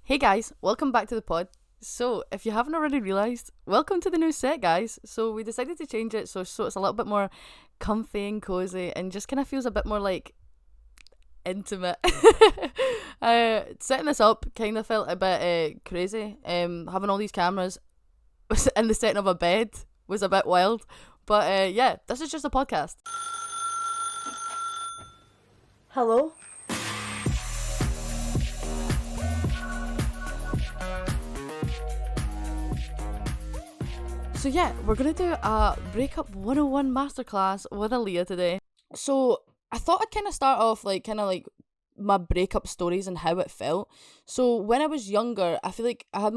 Hey guys, welcome back to the pod. So, if you haven't already realised, welcome to the new set, guys. So, we decided to change it so it's a little bit more comfy and cozy and just kind of feels a bit more like intimate. Setting this up kind of felt a bit crazy. Having all these cameras in the setting of a bed was a bit wild. But yeah, this is just a podcast. Hello? So yeah, we're gonna do a Breakup 101 masterclass with Aleah today. So I thought I'd kind of start off like my breakup stories and how it felt. So when I was younger, I feel like I had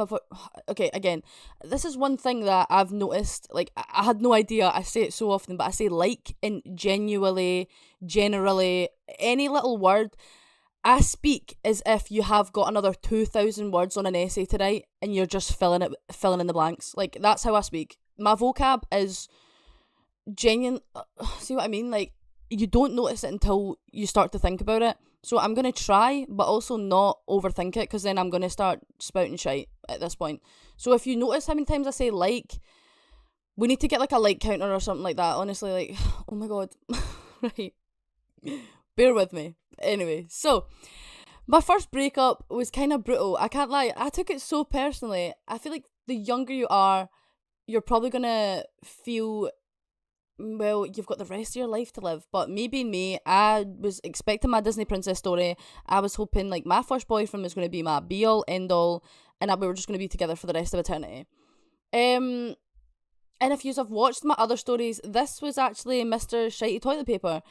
okay, again, this is one thing that I've noticed. Like I had no idea. I say it so often, but I say like in genuinely, generally, any little word. I speak as if you have got another 2,000 words on an essay to write and you're just filling in the blanks. Like, that's how I speak. My vocab is genuine. See what I mean? Like, you don't notice it until you start to think about it. So I'm going to try, but also not overthink it, because then I'm going to start spouting shite at this point. So if you notice how many times I say like, we need to get like a like counter or something like that. Honestly, like, oh my God. Right. Bear with me. Anyway, so my first breakup was kind of brutal. I can't lie. I took it so personally. I feel like the younger you are, you're probably gonna feel, well, you've got the rest of your life to live. But me being me, I was expecting my Disney princess story. I was hoping like my first boyfriend was going to be my be all end all, and that we were just going to be together for the rest of eternity. And if you have watched my other stories, this was actually Mr. Shitey Toilet Paper.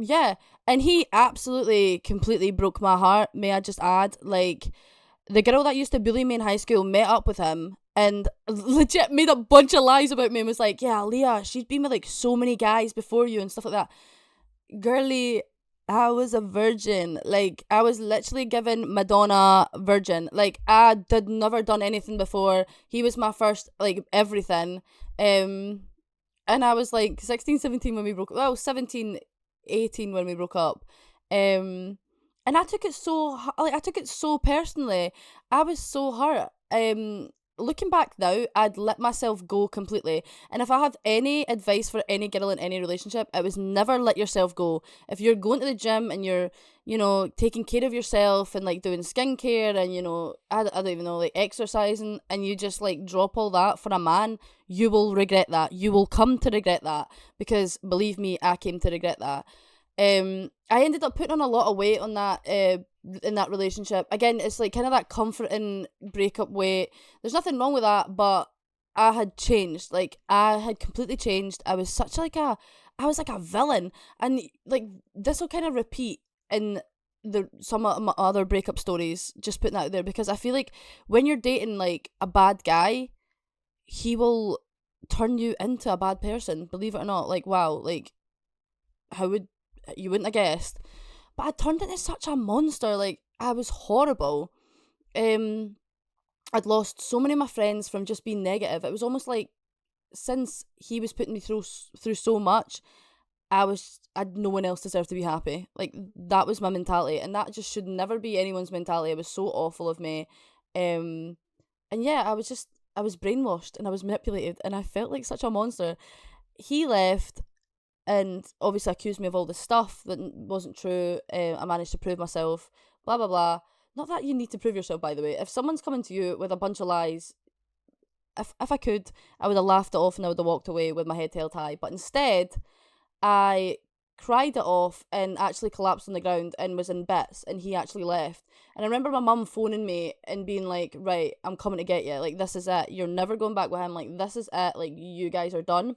Yeah, and he absolutely completely broke my heart, may I just add. Like, the girl that used to bully me in high school met up with him and legit made a bunch of lies about me and was like, yeah, Leah, she's been with like so many guys before you and stuff like that. Girly, I was a virgin. Like, I was literally given Madonna virgin. Like, I did never done anything before. He was my first, like, everything. And I was like 16, 17 when we broke up. Well, 17, 18 when we broke up. And I took it I took it so personally. I was so hurt. Looking back now, I'd let myself go completely. And if I have any advice for any girl in any relationship, it was never let yourself go. If you're going to the gym and you're, taking care of yourself and like doing skincare and, I don't even know, like exercising, and you just like drop all that for a man, you will regret that. You will come to regret that, because believe me, I came to regret that. I ended up putting on a lot of weight on that, in that relationship. Again, it's like kind of that comforting breakup weight. There's nothing wrong with that, but I had changed. Like, I had completely changed. I was I was like a villain, and like this will kind of repeat in some of my other breakup stories. Just putting that out there, because I feel like when you're dating like a bad guy, he will turn you into a bad person. Believe it or not. Like, wow. Like, how would you wouldn't have guessed? But I turned into such a monster. Like, I was horrible. I'd lost so many of my friends from just being negative. It was almost like, since he was putting me through so much, I'd no one else deserved to be happy. Like, that was my mentality, and that just should never be anyone's mentality. It was so awful of me. And yeah, I was brainwashed and I was manipulated, and I felt like such a monster. He left and obviously accused me of all this stuff that wasn't true. I managed to prove myself, blah, blah, blah. Not that you need to prove yourself, by the way. If someone's coming to you with a bunch of lies, if I could, I would have laughed it off and I would have walked away with my head held high. But instead, I cried it off and actually collapsed on the ground and was in bits, and he actually left. And I remember my mum phoning me and being like, right, I'm coming to get you. Like, this is it. You're never going back with him. Like, this is it. Like, you guys are done.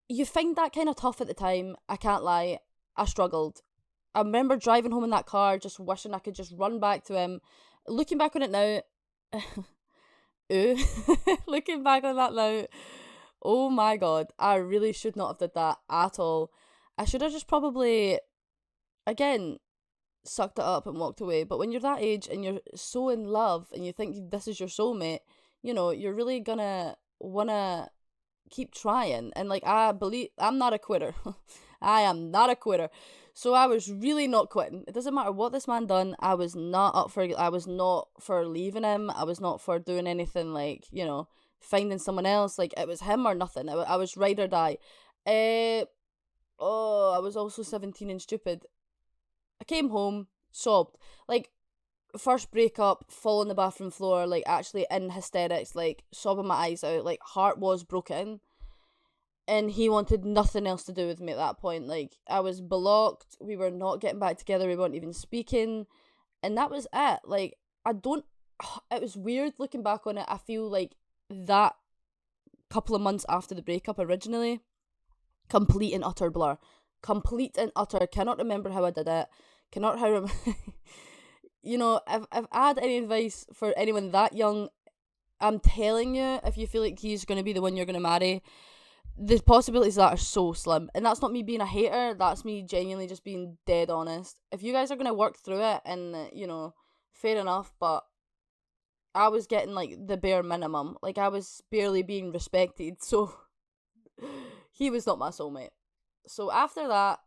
You find that kind of tough at the time. I can't lie. I struggled. I remember driving home in that car just wishing I could just run back to him. Looking back on it now, ooh, looking back on that now, oh my God, I really should not have did that at all. I should have just probably, again, sucked it up and walked away. But when you're that age and you're so in love and you think this is your soulmate, you're really gonna wanna keep trying. And like, I believe I'm not a quitter. I am not a quitter. So I was really not quitting. It doesn't matter what this man done. I was not for leaving him. I was not for doing anything like, finding someone else. Like, it was him or nothing. I was ride or die. I was also 17 and stupid. I came home, sobbed. Like, first breakup, fall on the bathroom floor, like, actually in hysterics, like, sobbing my eyes out, like, heart was broken. And he wanted nothing else to do with me at that point. Like, I was blocked, we were not getting back together, we weren't even speaking, and that was it. Like, it was weird looking back on it. I feel like that couple of months after the breakup originally, complete and utter blur. Complete and utter. Cannot remember how I did it. Cannot how if I had any advice for anyone that young, I'm telling you, if you feel like he's going to be the one you're going to marry, the possibilities of that are so slim. And that's not me being a hater, that's me genuinely just being dead honest. If you guys are going to work through it, and, fair enough, but I was getting, like, the bare minimum. Like, I was barely being respected, so he was not my soulmate. So after that,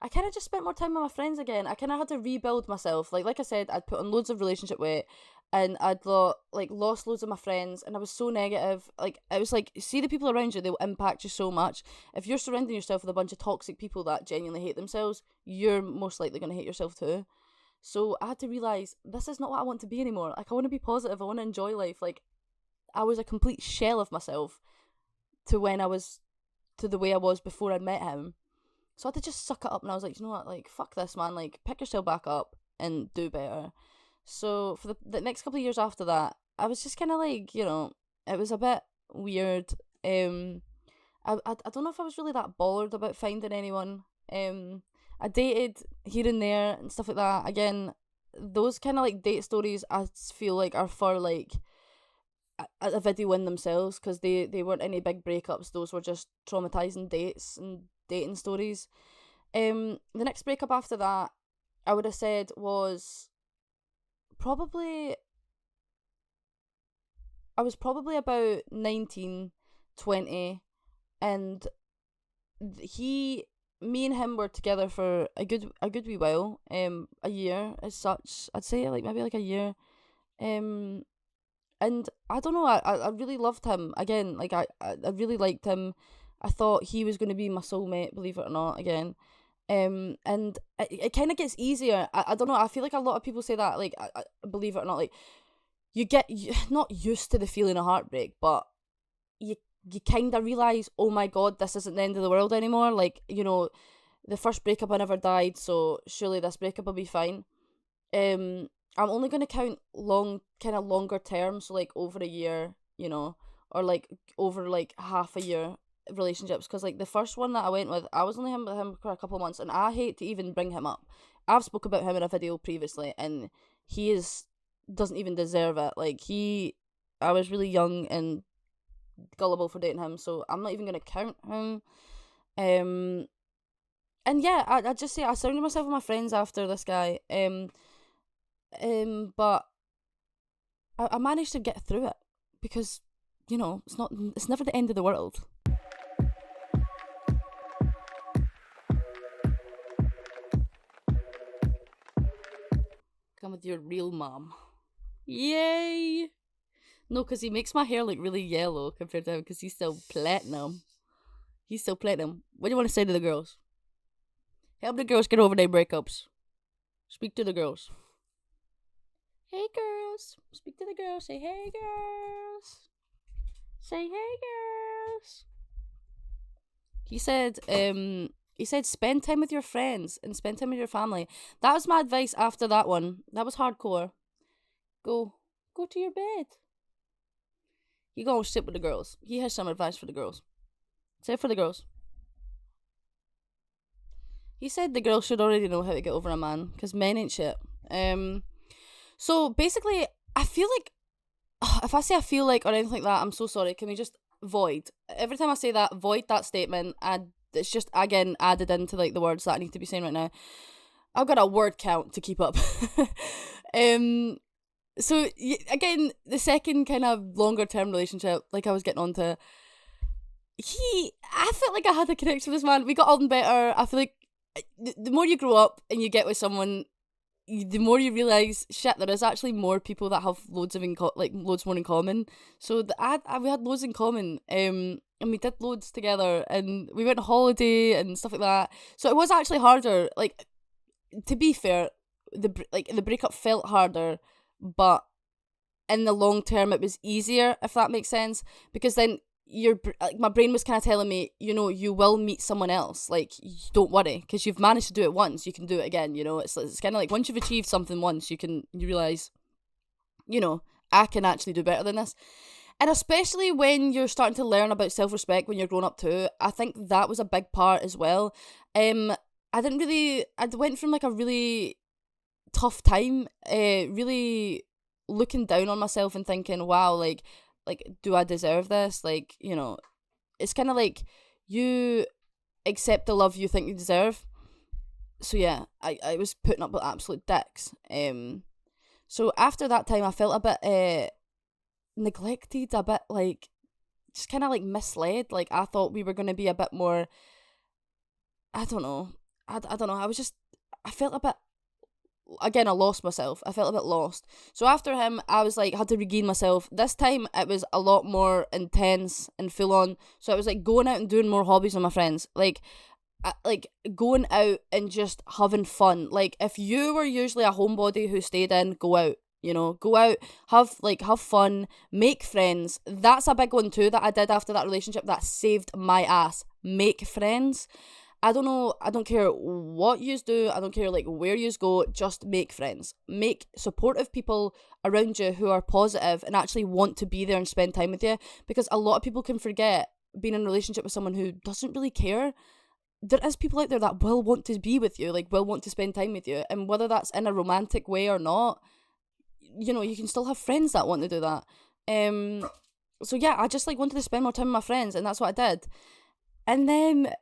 I kind of just spent more time with my friends again. I kind of had to rebuild myself. Like I said, I'd put on loads of relationship weight, and I'd lost loads of my friends, and I was so negative. Like, it was like, see the people around you, they will impact you so much. If you're surrounding yourself with a bunch of toxic people that genuinely hate themselves, you're most likely going to hate yourself too. So I had to realise, this is not what I want to be anymore. Like, I want to be positive, I want to enjoy life. Like, I was a complete shell of myself to the way I was before I met him. So I had to just suck it up, and I was like, you know what, like, fuck this, man, like, pick yourself back up and do better. So for the next couple of years after that, I was just kind of like, it was a bit weird. I don't know if I was really that bothered about finding anyone. I dated here and there and stuff like that. Again, those kind of, like, date stories, I feel like are for, like, a video in themselves, because they weren't any big breakups. Those were just traumatizing dates and dating stories. The next breakup after that, I would have said, was probably, I was probably about 19, 20, and me and him were together for a good wee while, a year as such. I'd say, like, maybe like a year, and I don't know, I really loved him. Again, like, I really liked him. I thought he was going to be my soulmate, believe it or not, again. And it kind of gets easier. I don't know, I feel like a lot of people say that, like, I believe it or not, like, you get not used to the feeling of heartbreak, but you kind of realise, oh my god, this isn't the end of the world anymore. Like, the first breakup I never died, so surely this breakup will be fine. I'm only going to count longer term, so, like, over a year, or, like, over, like, half a year relationships, because, like, the first one that I went with, I was only with him for a couple of months, and I hate to even bring him up. I've spoke about him in a video previously, and he doesn't even deserve it. Like, I was really young and gullible for dating him, so I'm not even going to count him. And yeah, I just say I surrounded myself with my friends after this guy. But I managed to get through it, because, it's never the end of the world. Come with your real mom. Yay! No, because he makes my hair look really yellow compared to him, because he's still platinum. What do you want to say to the girls? Help the girls get over their breakups. Speak to the girls. Hey girls. Speak to the girls. Say hey girls. Say hey girls. He said spend time with your friends and spend time with your family. That was my advice after that one. That was hardcore. Go to your bed. You go and sit with the girls. He has some advice for the girls. Say it for the girls. He said the girls should already know how to get over a man, because men ain't shit. So basically, I feel like, if I say I feel like or anything like that, I'm so sorry. Can we just void? Every time I say that, void that statement, and it's just, again, added into, like, the words that I need to be saying right now. I've got a word count to keep up. So, again, the second kind of longer term relationship, like I was getting on to, I felt like I had a connection with this man. We got on better. I feel like the more you grow up and you get with someone, the more you realize, shit, there is actually more people that have loads of loads more in common. So we had loads in common, and we did loads together, and we went on holiday and stuff like that. So it was actually harder. Like, to be fair, the breakup felt harder, but in the long term it was easier, if that makes sense, because then my brain was kind of telling me, you will meet someone else, like, don't worry, because you've managed to do it once, you can do it again. It's kind of like, once you've achieved something once, you realize, I can actually do better than this. And especially when you're starting to learn about self-respect when you're growing up too, I think that was a big part as well. I went from like a really tough time, really looking down on myself and thinking, wow, like, do I deserve this? Like, it's kind of like, you accept the love you think you deserve. So yeah, I was putting up with absolute dicks. So after that time, I felt a bit neglected, a bit like, just kind of like misled. Like, I thought we were going to be a bit more, I don't know. I don't know. I felt a bit, again, I lost myself. I felt a bit lost. So after him, I was like, had to regain myself. This time, it was a lot more intense and full on. So I was like going out and doing more hobbies with my friends. Like going out and just having fun. Like, if you were usually a homebody who stayed in, go out. Go out, have fun, make friends. That's a big one too that I did after that relationship that saved my ass. Make friends. I don't know, I don't care what yous do, I don't care like where yous go, just make friends. Make supportive people around you who are positive and actually want to be there and spend time with you, because a lot of people can forget, being in a relationship with someone who doesn't really care. There is people out there that will want to be with you, like will want to spend time with you, and whether that's in a romantic way or not, you can still have friends that want to do that. So yeah, I just like wanted to spend more time with my friends, and that's what I did. And then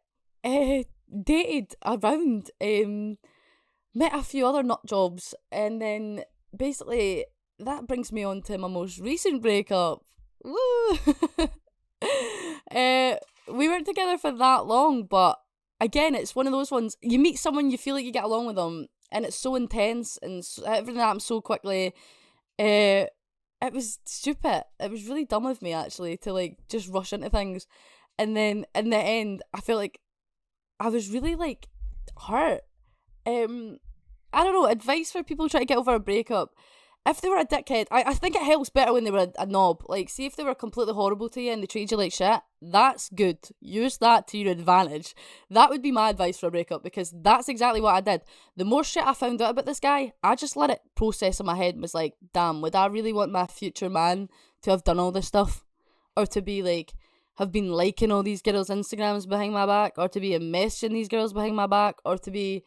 dated around, met a few other nut jobs, and then basically that brings me on to my most recent breakup. Woo! We weren't together for that long, but again, it's one of those ones, you meet someone, you feel like you get along with them, and it's so intense, and everything happens so quickly. It was stupid. It was really dumb of me, actually, to like just rush into things. And then in the end, I feel like I was really like hurt. I don't know, advice for people trying to get over a breakup. If they were a dickhead, I think it helps better when they were a knob. Like, see if they were completely horrible to you and they treated you like shit, that's good. Use that to your advantage. That would be my advice for a breakup, because that's exactly what I did. The more shit I found out about this guy, I just let it process in my head and was like, damn, would I really want my future man to have done all this stuff? Or to be like, have been liking all these girls' Instagrams behind my back, or to be messaging these girls behind my back, or to be,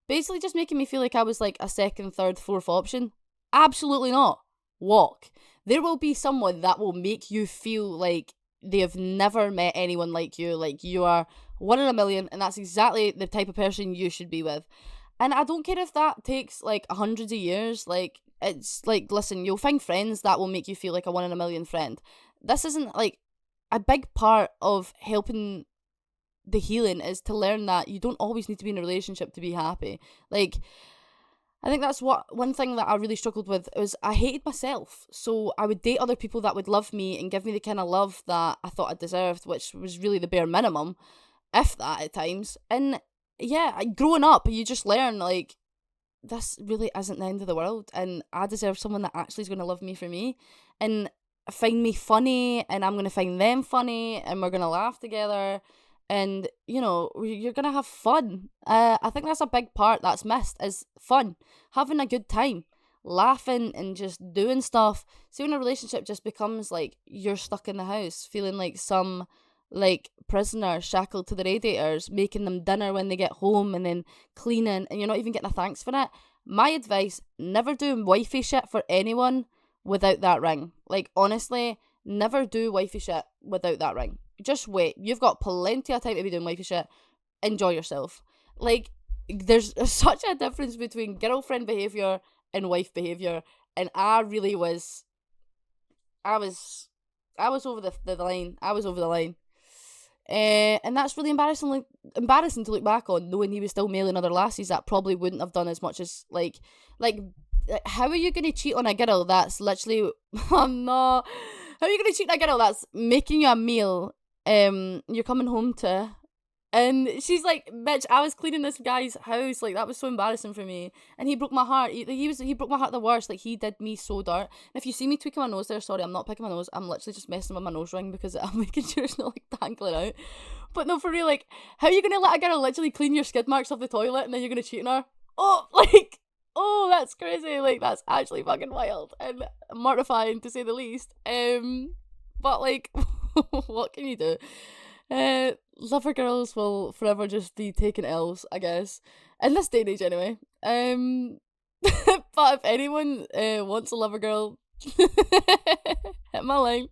basically just making me feel like I was like a second, third, fourth option. Absolutely not. Walk. There will be someone that will make you feel like they have never met anyone like you are one in a million, and that's exactly the type of person you should be with. And I don't care if that takes like hundreds of years. Like, it's like, listen, you'll find friends that will make you feel like a one in a million friend. This isn't like, a big part of helping the healing is to learn that you don't always need to be in a relationship to be happy. Like, I think that's one thing that I really struggled with, was I hated myself. So I would date other people that would love me and give me the kind of love that I thought I deserved, which was really the bare minimum, if that at times. And yeah, growing up, you just learn, like, this really isn't the end of the world, and I deserve someone that actually is going to love me for me and find me funny, and I'm going to find them funny, and we're going to laugh together, and you're gonna have fun. I think that's a big part that's missed, is fun, having a good time, laughing and just doing stuff. See, when a relationship just becomes like you're stuck in the house feeling like some like prisoner shackled to the radiators, making them dinner when they get home and then cleaning, and you're not even getting a thanks for it. My advice, never do wifey shit for anyone without that ring. Like, honestly, never do wifey shit without that ring. Just wait. You've got plenty of time to be doing wifey shit. Enjoy yourself. Like, there's such a difference between girlfriend behaviour and wife behaviour, and I really was over the line. I was over the line. And that's really embarrassing to look back on, knowing he was still mailing other lassies that probably wouldn't have done as much as like how are you gonna cheat on a girl that's literally oh no, how are you gonna cheat on a girl that's making you a meal you're coming home to, and she's like, bitch, I was cleaning this guy's house. Like, that was so embarrassing for me. And he broke my heart. He broke my heart the worst. Like, he did me so dirt. And if you see me tweaking my nose there, sorry, I'm not picking my nose. I'm literally just messing with my nose ring because I'm making sure it's not, like, dangling out. But no, for real, like, how are you going to let a girl literally clean your skid marks off the toilet and then you're going to cheat on her? Oh, like, oh, that's crazy. Like, that's actually fucking wild and mortifying, to say the least. But, like, what can you do? Lover girls will forever just be taking L's, I guess. In this day and age, anyway. But if anyone wants a lover girl, hit my line.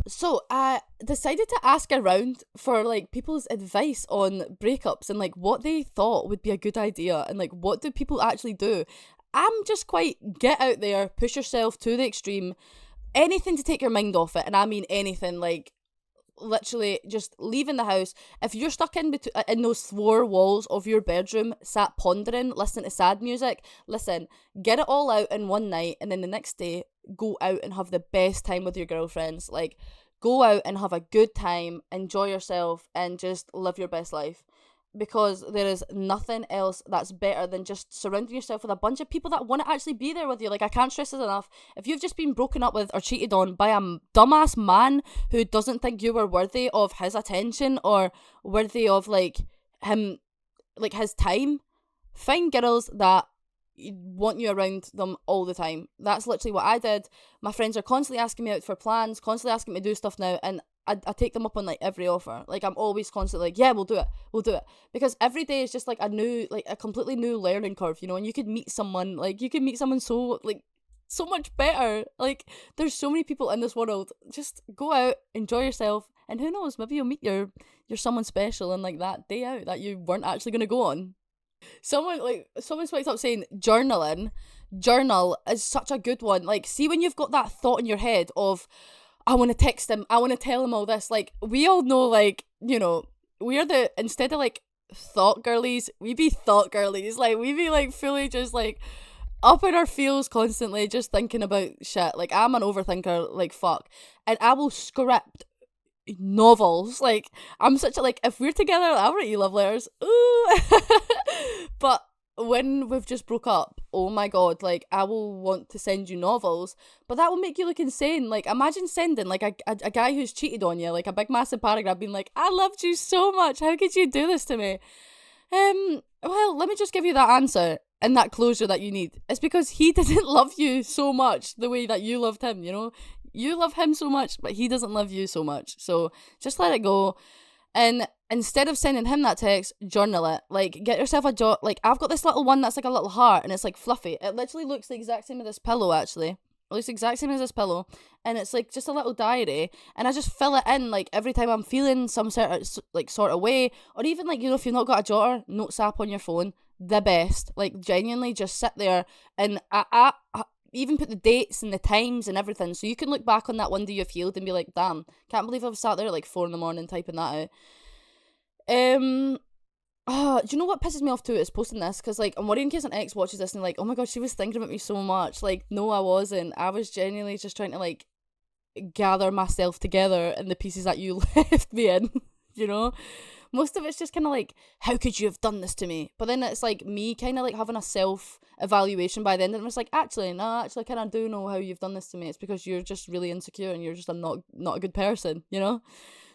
So I decided to ask around for like people's advice on breakups and like what they thought would be a good idea and like what do people actually do. I'm just quite get out there, push yourself to the extreme, anything to take your mind off it, and I mean anything, like literally just leaving the house. If you're stuck in those four walls of your bedroom, sat pondering, listening to sad music, listen, get it all out in one night, and then the next day go out and have the best time with your girlfriends. Like, go out and have a good time, enjoy yourself, and just live your best life. Because there is nothing else that's better than just surrounding yourself with a bunch of people that want to actually be there with you. Like, I can't stress this enough. If you've just been broken up with or cheated on by a dumbass man who doesn't think you were worthy of his attention or worthy of, like, him, like, his time, find girls that want you around them all the time. That's literally what I did. My friends are constantly asking me out for plans, constantly asking me to do stuff now, and I take them up on like every offer. Like, I'm always constantly like, yeah, we'll do it, because every day is just like a completely new learning curve, you know. And you could meet someone so like so much better. Like, there's so many people in this world. Just go out, enjoy yourself, and who knows, maybe you'll meet your someone special and like that day out that you weren't actually gonna go on. Someone spiked up saying journaling. Journal is such a good one. Like, see when you've got that thought in your head of, I want to text him, I want to tell him all this. Like, we all know, like, you know, instead of like thought girlies, we be thought girlies. Like, we be like fully just like up in our feels constantly, just thinking about shit. Like, I'm an overthinker, like fuck. And I will script novels. Like, I'm such a, like, if we're together, I'll write you love letters. Ooh. But when we've just broke up, oh my god, like, I will want to send you novels, but that will make you look insane. Like, imagine sending like a guy who's cheated on you like a big massive paragraph being like, I loved you so much, how could you do this to me? Well, let me just give you that answer and that closure that you need. It's because he didn't love you so much the way that you loved him, you know. You love him so much, but he doesn't love you so much. So just let it go. And instead of sending him that text, journal it. Like, get yourself a like, I've got this little one that's like a little heart and it's like fluffy. It literally looks the exact same as this pillow, actually. It looks the exact same as this pillow. And it's like just a little diary. And I just fill it in like every time I'm feeling some sort of way. Or even like, you know, if you've not got a jotter, notes app on your phone, the best. Like, genuinely just sit there and I even put the dates and the times and everything, so you can look back on that one day you've healed and be like, damn, can't believe I've sat there at like 4 a.m. typing that out. Do you know what pisses me off too is posting this, because like, I'm worried in case an ex watches this and like, oh my god, she was thinking about me so much. Like, no, I wasn't. I was genuinely just trying to like gather myself together in the pieces that you left me in, you know. Most of it's just kind of like, how could you have done this to me? But then it's like me kind of like having a self-evaluation by the end, and it's like, actually, no, I kind of do know how you've done this to me. It's because you're just really insecure and you're just not a good person, you know?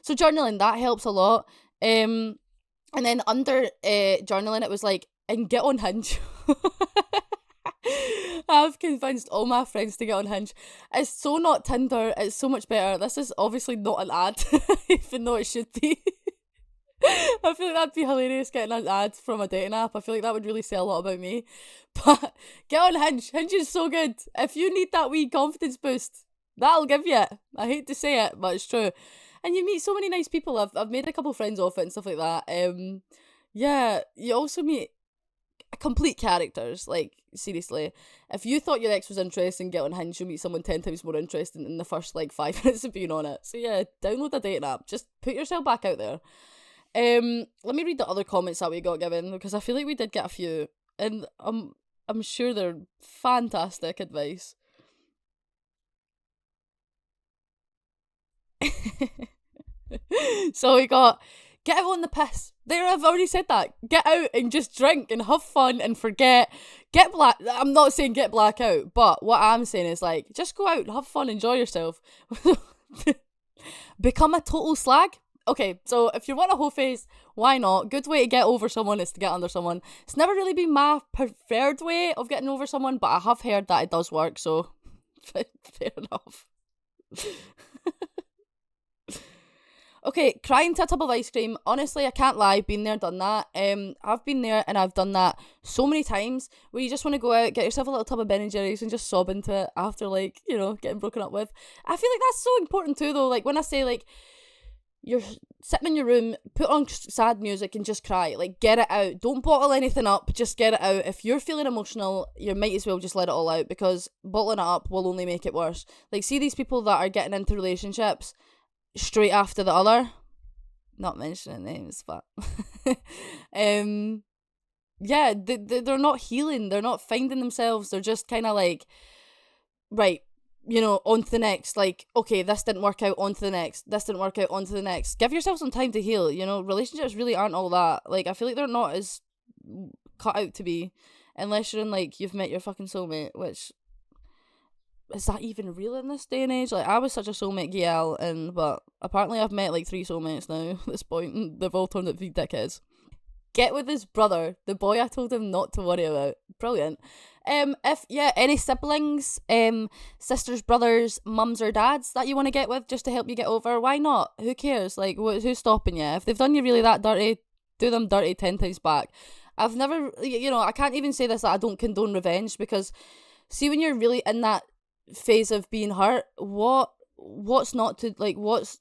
So journaling, that helps a lot. And then under journaling, it was like, and get on Hinge. I've convinced all my friends to get on Hinge. It's so not Tinder, it's so much better. This is obviously not an ad, even though it should be. I feel like that'd be hilarious, getting an ad from a dating app. I feel like that would really say a lot about me. But get on Hinge. Hinge is so good. If you need that wee confidence boost, that'll give you it. I hate to say it, but it's true. And you meet so many nice people. I've made a couple friends off it and stuff like that. Yeah, you also meet complete characters. Like, seriously, if you thought your ex was interesting, get on Hinge, you'll meet someone 10 times more interesting in the first like 5 minutes of being on it. So yeah, download a dating app. Just put yourself back out there. Let me read the other comments that we got given, because I feel like we did get a few, and I'm sure they're fantastic advice. So we got, get out on the piss. There, I've already said that. Get out and just drink and have fun and forget. Get black. I'm not saying get black out, but what I'm saying is like, just go out, have fun, enjoy yourself. Become a total slag. Okay, so if you want a whole face, why not? Good way to get over someone is to get under someone. It's never really been my preferred way of getting over someone, but I have heard that it does work, so fair enough. Okay, crying to a tub of ice cream. Honestly, I can't lie. Been there, done that. I've been there and I've done that so many times where you just want to go out, get yourself a little tub of Ben and Jerry's and just sob into it after, like, you know, getting broken up with. I feel like that's so important too, though. Like, when I say, like, you're sitting in your room, put on sad music and just cry. Like, get it out. Don't bottle anything up. Just get it out. If you're feeling emotional, you might as well just let it all out, because bottling it up will only make it worse. Like, see these people that are getting into relationships straight after the other, not mentioning names, but yeah, they're not healing, they're not finding themselves, they're just kind of like, right, you know, on to the next. Like, okay, this didn't work out, on to the next, this didn't work out, on to the next. Give yourself some time to heal, you know. Relationships really aren't all that. Like, I feel like they're not as cut out to be, unless you're in, like, you've met your fucking soulmate, which, is that even real in this day and age? Like, I was such a soulmate GL, but apparently I've met like 3 soulmates now at this point, and they've all turned out to be dickheads. Get with his brother, the boy I told him not to worry about. Brilliant. If, yeah, any siblings, sisters, brothers, mums or dads that you want to get with just to help you get over, why not? Who cares? Like, who's stopping you? If they've done you really that dirty, do them dirty 10 times back. I've never, you know, I can't even say this, that I don't condone revenge, because see, when you're really in that phase of being hurt, what's not to like, what's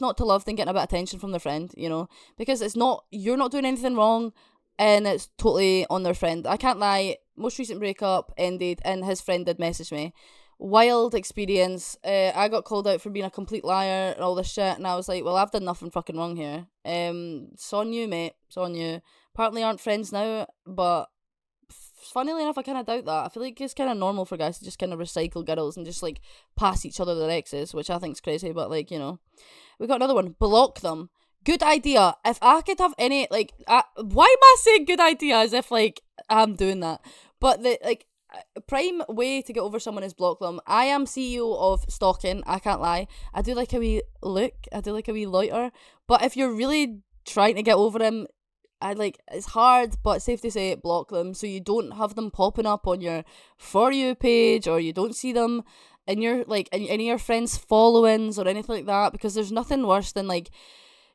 not to love than getting a bit of attention from their friend, you know, because it's not, you're not doing anything wrong, and it's totally on their friend. I can't lie, most recent breakup ended and his friend did message me. Wild experience. I got called out for being a complete liar and all this shit, and I was like, well, I've done nothing fucking wrong here. It's on you, mate, it's on you. Apparently aren't friends now, but funnily enough, I kind of doubt that. I feel like it's kind of normal for guys to just kind of recycle girls and just like pass each other their exes, which I think's crazy, but like, you know. We got another one. Block them. Good idea. If I could have any, like, why am I saying good idea as if like I'm doing that? But the like prime way to get over someone is block them. I am CEO of stalking. I can't lie. I do like a wee look. I do like a wee loiter. But if you're really trying to get over him, it's hard, but safe to say, block them so you don't have them popping up on your For You page, or you don't see them in your, like, in any of your friends' followings or anything like that, because there's nothing worse than, like,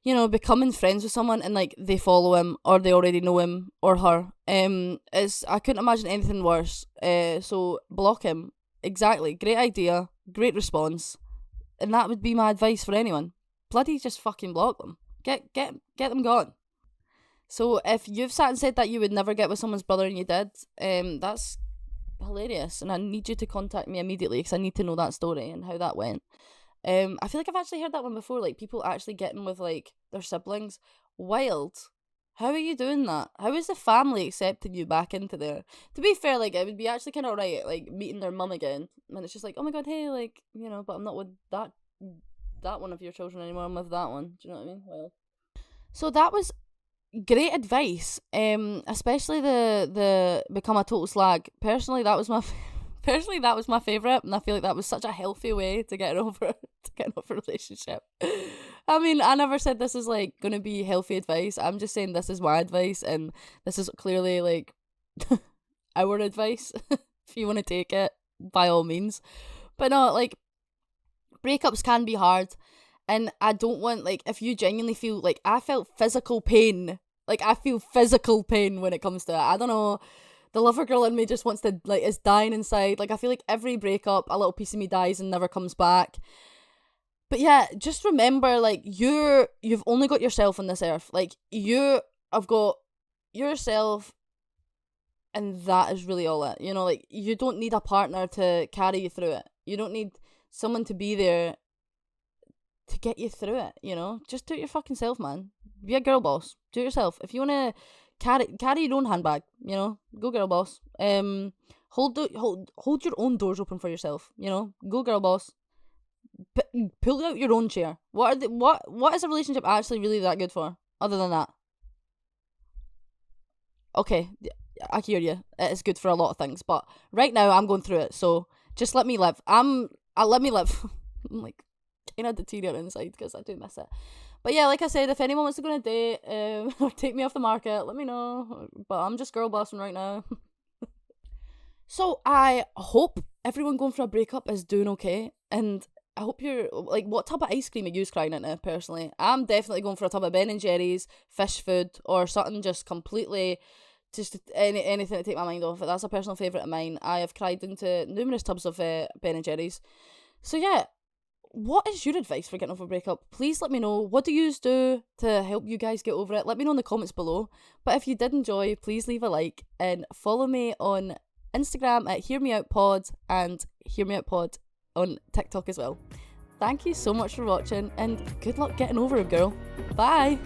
you know, becoming friends with someone and, like, they follow him or they already know him or her. I couldn't imagine anything worse. So block him. Exactly. Great idea. Great response. And that would be my advice for anyone. Bloody just fucking block them. Get them gone. So if you've sat and said that you would never get with someone's brother and you did, that's hilarious, and I need you to contact me immediately because I need to know that story and how that went. I feel like I've actually heard that one before, like people actually getting with like their siblings. Wild. How are you doing that? How is the family accepting you back into there? To be fair, like, it would be actually kind of alright, like meeting their mum again, and it's just like, oh my god, hey, like, you know, but I'm not with that one of your children anymore. I'm with that one. Do you know what I mean? Well, so that was great advice, especially the become a total slag. Personally, that was my favorite, and I feel like that was such a healthy way to get over a relationship. I mean, I never said this is like gonna be healthy advice. I'm just saying this is my advice, and this is clearly like our advice. If you want to take it, by all means. But no, like, breakups can be hard. And I don't want, like, if you genuinely feel, like, I felt physical pain. Like, I feel physical pain when it comes to it. I don't know. The lover girl in me just wants to, like, is dying inside. Like, I feel like every breakup, a little piece of me dies and never comes back. But yeah, just remember, like, you've only got yourself on this earth. Like, you have got yourself And that is really all it. You know, like, you don't need a partner to carry you through it. You don't need someone to be there to get you through it, you know? Just do it your fucking self, man. Be a girl boss. Do it yourself. If you wanna carry your own handbag, you know, go girl boss. Hold your own doors open for yourself, you know? Go girl boss. Pull out your own chair. What is a relationship actually really that good for, other than that? Okay, I hear you. It is good for a lot of things, but right now I'm going through it, so just let me live. I let me live. I'm like kind of deteriorate inside because I do miss it. But yeah, like I said, if anyone wants to go on a date or take me off the market, let me know. But I'm just girl bossing right now. So I hope everyone going for a breakup is doing okay, and I hope you're like, what type of ice cream are you crying into? Personally, I'm definitely going for a tub of Ben and Jerry's, fish food, or something just completely, just anything to take my mind off it. That's a personal favourite of mine. I have cried into numerous tubs of Ben and Jerry's. So yeah, what is your advice for getting over a breakup? Please let me know. What do you do to help you guys get over it? Let me know in the comments below. But if you did enjoy, please leave a like and follow me on Instagram at HearMeOutPod and HearMeOutPod on TikTok as well. Thank you so much for watching, and good luck getting over it, girl. Bye!